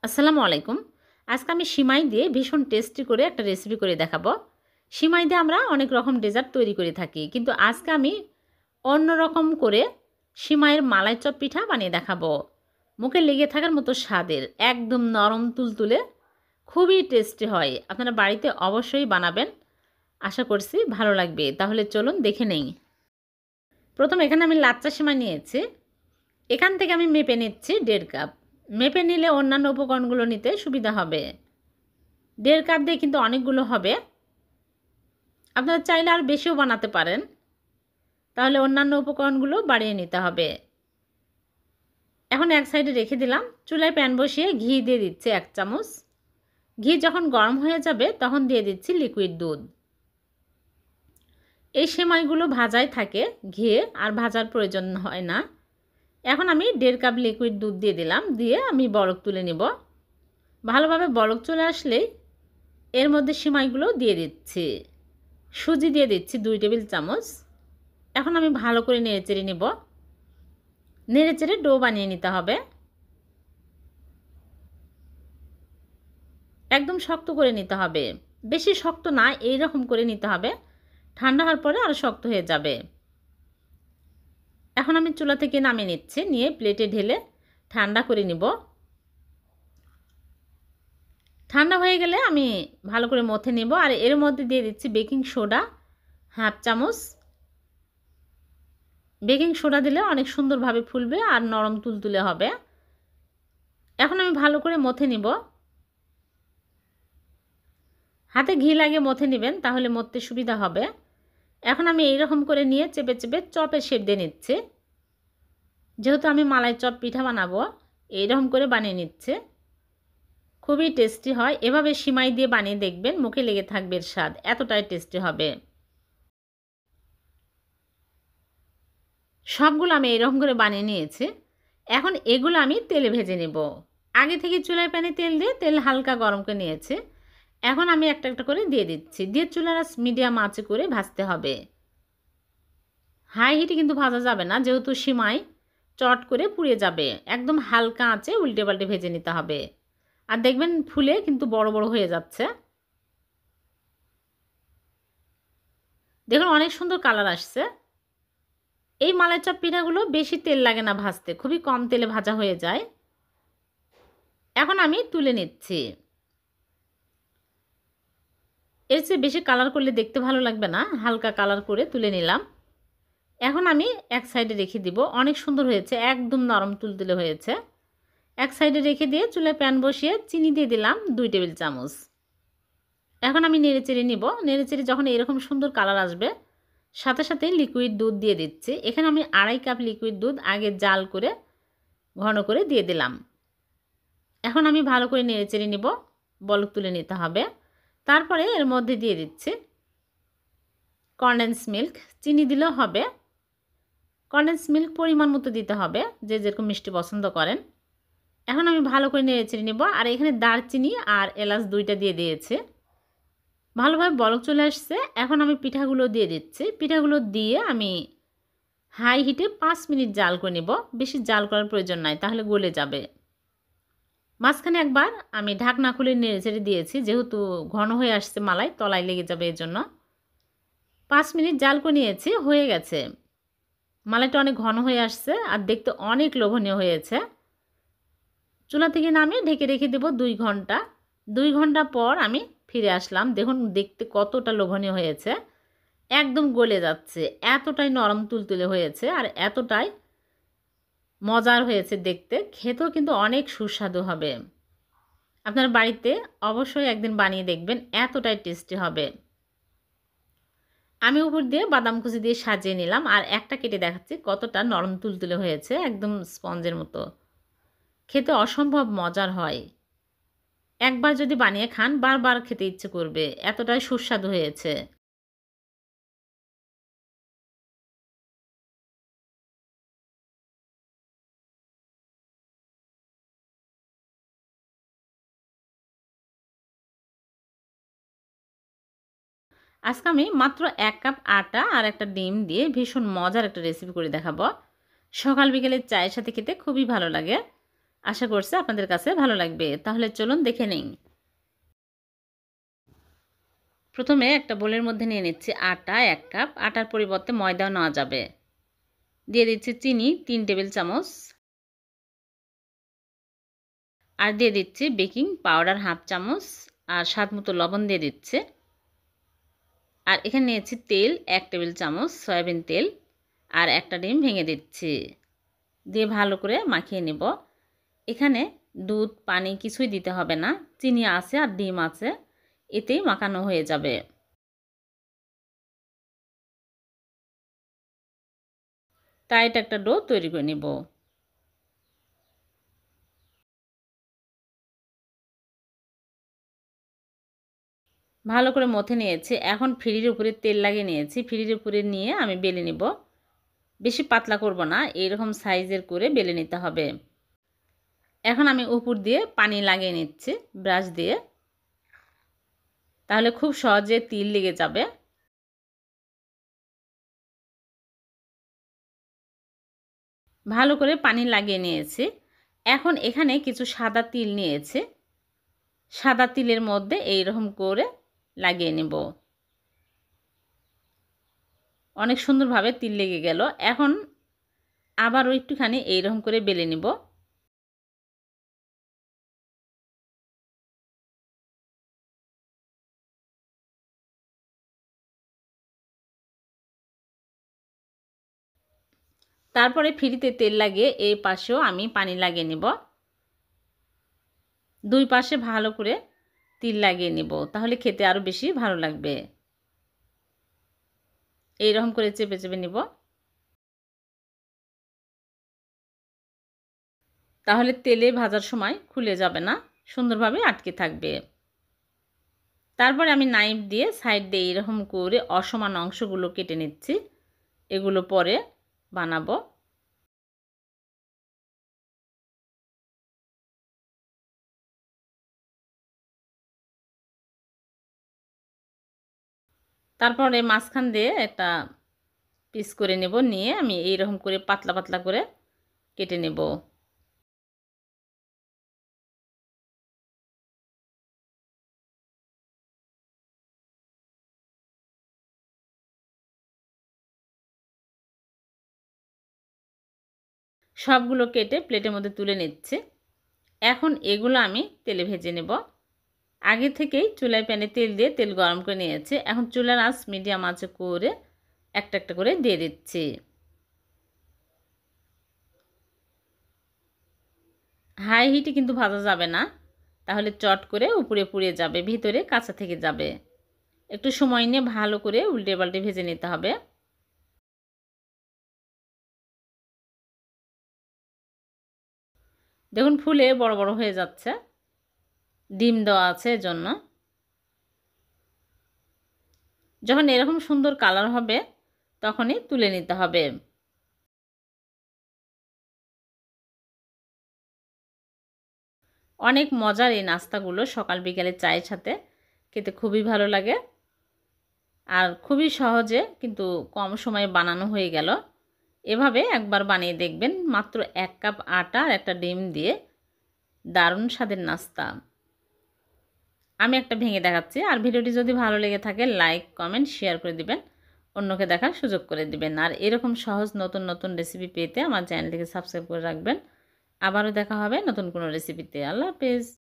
আসসালামু আলাইকুম। আজকে আমি সিমাই দিয়ে ভীষণ টেস্টি করে একটা রেসিপি করে দেখাবো। সিমাই দিয়ে আমরা অনেক রকম ডেজার্ট তৈরি করে থাকি, কিন্তু আজকে আমি অন্য রকম করে সিমাইয়ের মালাই চপ পিঠা বানিয়ে দেখাবো। মুখে লেগে থাকার মতো স্বাদের, একদম নরম তুলতুলে, খুবই টেস্টি হয়। আপনারা বাড়িতে অবশ্যই বানাবেন, আশা করছি ভালো লাগবে। তাহলে চলুন দেখে নেই। প্রথম এখানে আমি লাচ্চা সিমাই নিয়েছি। এখান থেকে আমি মেপে নিচ্ছি 1.5 কাপ। মেপে নিলে অন্যান্য উপকরণগুলো নিতে সুবিধা হবে। 1.5 কাপ দিয়ে কিন্তু অনেকগুলো হবে। আপনারা চাইলে আর বেশিও বানাতে পারেন, তাহলে অন্যান্য উপকরণগুলো বাড়িয়ে নিতে হবে। এখন এক সাইডে রেখে দিলাম। চুলায় প্যান বসিয়ে ঘি দিয়ে দিচ্ছি 1 চামচ। ঘি যখন গরম হয়ে যাবে তখন দিয়ে দিচ্ছি লিকুইড দুধ। এই সেমাইগুলো ভাজাই থাকে ঘিয়ে, আর ভাজার প্রয়োজন হয় না। এখন আমি 1.5 কাপ লিকুইড দুধ দিয়ে দিলাম। দিয়ে আমি বলক তুলে নিব। ভালোভাবে বলক চলে আসলেই এর মধ্যে সিমাইগুলো দিয়ে দিচ্ছি। সুজি দিয়ে দিচ্ছি 2 টেবিল চামচ। এখন আমি ভালো করে নেড়েচেড়ে নিব। নেড়েচেড়ে ডো বানিয়ে নিতে হবে। একদম শক্ত করে নিতে হবে, বেশি শক্ত না, এই রকম করে নিতে হবে। ঠান্ডা হওয়ার পরে আরও শক্ত হয়ে যাবে। এখন আমি চুলা থেকে নামিয়ে নিচ্ছি, নিয়ে প্লেটে ঢেলে ঠান্ডা করে নিব। ঠান্ডা হয়ে গেলে আমি ভালো করে মথে নেব। আর এর মধ্যে দিয়ে দিচ্ছি বেকিং সোডা 1/2 চামচ। বেকিং সোডা দিলে অনেক সুন্দরভাবে ফুলবে আর নরম তুলতুলে হবে। এখন আমি ভালো করে মথে নিব। হাতে ঘি লাগিয়ে মথে নেবেন, তাহলে মথতে সুবিধা হবে। এখন আমি এই রকম করে নিয়ে চেপে চেপে চপের শেপ দিয়ে নিচ্ছি। যেহেতু আমি মালাই চপ পিঠা বানাবো, এই রকম করে বানিয়ে নিচ্ছে। খুবই টেস্টি হয়। এভাবে সিমাই দিয়ে বানিয়ে দেখবেন, মুখে লেগে থাকবে স্বাদ, এতটাই টেস্টি হবে। সবগুলো আমি এরকম করে বানিয়ে নিয়েছি। এখন এগুলো আমি তেলে ভেজে নেব। আগে থেকে চুলায় প্যানে তেল দিয়ে তেল হালকা গরম করে নিয়েছে। এখন আমি একটা একটা করে দিয়ে দিচ্ছি। দিয়ে চুলার মিডিয়াম আঁচে করে ভাজতে হবে। হাই হিটে কিন্তু ভাজা যাবে না, যেহেতু সিমাই চট করে পুড়ে যাবে। একদম হালকা আঁচে উল্টে পাল্টে ভেজে নিতে হবে। আর দেখবেন ফুলে কিন্তু বড় বড় হয়ে যাচ্ছে। দেখুন অনেক সুন্দর কালার আসছে। এই মালাই চপ পিঠাগুলো বেশি তেল লাগে না ভাজতে, খুবই কম তেলে ভাজা হয়ে যায়। এখন আমি তুলে নিচ্ছি। এর চেয়ে বেশি কালার করলে দেখতে ভালো লাগবে না, হালকা কালার করে তুলে নিলাম। এখন আমি এক সাইডে রেখে দিব। অনেক সুন্দর হয়েছে, একদম নরম তুলতুলে হয়েছে। এক সাইডে রেখে দিয়ে চুলায় প্যান বসিয়ে চিনি দিয়ে দিলাম 2 টেবিল চামচ। এখন আমি নেড়েচেড়ে নিব। নেড়েচেড়ে যখন এরকম সুন্দর কালার আসবে, সাথে সাথে লিকুইড দুধ দিয়ে দিচ্ছি। এখানে আমি 2.5 কাপ লিকুইড দুধ আগে জাল করে ঘন করে দিয়ে দিলাম। এখন আমি ভালো করে নেড়েচেড়ে নিব, বলক তুলে নিতে হবে। তারপরে এর মধ্যে দিয়ে দিচ্ছি কনডেন্স মিল্ক। চিনি দিলেও হবে। কনডেন্স মিল্ক পরিমাণ মতো দিতে হবে, যে যেরকম মিষ্টি পছন্দ করেন। এখন আমি ভালো করে নেড়েচেড়ে নেব। আর এখানে দারচিনি আর এলাচ 2টা দিয়ে দিয়েছি। ভালোভাবে বলক চলে আসছে। এখন আমি পিঠাগুলো দিয়ে দিচ্ছি। পিঠাগুলো দিয়ে আমি হাই হিটে 5 মিনিট জাল করে নেব। বেশি জাল করার প্রয়োজন নাই, তাহলে গলে যাবে। মাঝখানে একবার আমি ঢাকনা খুলে নেড়েচেড়ে দিয়েছি, যেহেতু ঘন হয়ে আসছে মালাই, তলায় লেগে যাবে এর জন্য। 5 মিনিট জাল করে নিয়েছি, হয়ে গেছে। মালাইটা অনেক ঘন হয়ে আসছে আর দেখতে অনেক লোভনীয় হয়েছে। চুলা থেকে নামিয়ে ঢেকে রেখে দেব 2 ঘন্টা। 2 ঘন্টা পর আমি ফিরে আসলাম। দেখুন দেখতে কতটা লোভনীয় হয়েছে, একদম গলে যাচ্ছে। এতটাই নরম তুলতুলে হয়েছে আর এতটাই মজার হয়েছে দেখতে। খেতেও কিন্তু অনেক সুস্বাদু হবে। আপনার বাড়িতে অবশ্যই একদিন বানিয়ে দেখবেন, এতটাই টেস্টি হবে। আমি উপর দিয়ে বাদাম কুচি দিয়ে সাজিয়ে নিলাম। আর একটা কেটে দেখাচ্ছি কতটা নরম তুলতুলে হয়েছে, একদম স্পঞ্জের মতো। খেতে অসম্ভব মজার হয়। একবার যদি বানিয়ে খান, বারবার খেতে ইচ্ছে করবে, এতটাই সুস্বাদু হয়েছে। আজকে আমি মাত্র 1 কাপ আটা আর একটা ডিম দিয়ে ভীষণ মজার একটা রেসিপি করে দেখাবো। সকাল বিকেলে চায়ের সাথে খেতে খুবই ভালো লাগে। আশা করছি আপনাদের কাছে ভালো লাগবে। তাহলে চলুন দেখে নিই। প্রথমে একটা বোলের মধ্যে নিয়ে নিচ্ছি আটা 1 কাপ। আটার পরিবর্তে ময়দাও নেওয়া যাবে। দিয়ে দিচ্ছি চিনি 3 টেবিল চামচ। আর দিয়ে দিচ্ছি বেকিং পাউডার 1/2 চামচ। আর স্বাদমতো লবণ দিয়ে দিচ্ছি। আর এখানে নিয়েছি তেল 1 টেবিল চামচ সয়াবিন তেল। আর একটা ডিম ভেঙে দিচ্ছি। দিয়ে ভালো করে মাখিয়ে নেব। এখানে দুধ পানি কিছুই দিতে হবে না, চিনি আছে আর ডিম আছে, এতেই মাখানো হয়ে যাবে। টাইট একটা ডো তৈরি করে নেব। ভালো করে মথে নিয়েছি। এখন ফ্রির উপরে তেল লাগিয়ে নিয়েছি। ফ্রির উপরে নিয়ে আমি বেলে নেব। বেশি পাতলা করব না, এইরকম সাইজের করে বেলে নিতে হবে। এখন আমি উপর দিয়ে পানি লাগিয়ে নিচ্ছি ব্রাশ দিয়ে, তাহলে খুব সহজে তিল লেগে যাবে। ভালো করে পানি লাগিয়ে নিয়েছি। এখন এখানে কিছু সাদা তিল নিয়েছি। সাদা তিলের মধ্যে এইরকম করে লাগিয়ে নেব। অনেক সুন্দরভাবে তিল লেগে গেল। এখন আবারও একটুখানি এইরকম করে বেলে নেব। তারপরে ফ্রিতে তেল লাগিয়ে এই পাশেও আমি পানি লাগিয়ে নেব। দুই পাশে ভালো করে তিল লাগিয়ে নেব, তাহলে খেতে আরও বেশি ভালো লাগবে। এইরকম করে চেপে চেপে নেব, তাহলে তেলে ভাজার সময় খুলে যাবে না, সুন্দরভাবে আটকে থাকবে। তারপরে আমি নাইফ দিয়ে সাইড দিয়ে এরকম করে অসমান অংশগুলো কেটে নিচ্ছি। এগুলো পরে বানাবো। তারপরে মাঝখান দিয়ে একটা পিস করে নেব, নিয়ে আমি এইরকম করে পাতলা পাতলা করে কেটে নেব। সবগুলো কেটে প্লেটের মধ্যে তুলে নিচ্ছি। এখন এগুলো আমি তেলে ভেজে নেব। আগে থেকেই চুলায় প্যানে তেল দিয়ে তেল গরম করে নিয়েছি। এখন চুলার আঁচ মিডিয়াম আঁচে করে একটা একটা করে দিয়ে দিচ্ছি। হাই হিটে কিন্তু ভাজা যাবে না, তাহলে চট করে উপরে পুড়ে যাবে, ভিতরে কাঁচা থেকে যাবে। একটু সময় নিয়ে ভালো করে উল্টে পাল্টে ভেজে নিতে হবে। দেখুন ফুলে বড় বড় হয়ে যাচ্ছে, ডিম দেওয়া আছে এজন্য। যখন এরকম সুন্দর কালার হবে তখনই তুলে নিতে হবে। অনেক মজার এই নাস্তাগুলো সকাল বিকেলে চায়ের সাথে খেতে খুবই ভালো লাগে, আর খুবই সহজে কিন্তু কম সময়ে বানানো হয়ে গেল। এভাবে একবার বানিয়ে দেখবেন, মাত্র 1 কাপ আটা আর একটা ডিম দিয়ে দারুণ স্বাদের নাস্তা। আমি একটা ভেঙে দেখাচ্ছি। আর ভিডিওটি যদি ভালো লেগে থাকে লাইক কমেন্ট শেয়ার করে দিবেন, অন্যকে দেখার সুযোগ করে দিবেন। আর এরকম সহজ নতুন নতুন রেসিপি পেতে আমার চ্যানেলটিকে সাবস্ক্রাইব করে রাখবেন। আবারও দেখা হবে নতুন কোনো রেসিপিতে। আল্লাহ হাফেজ।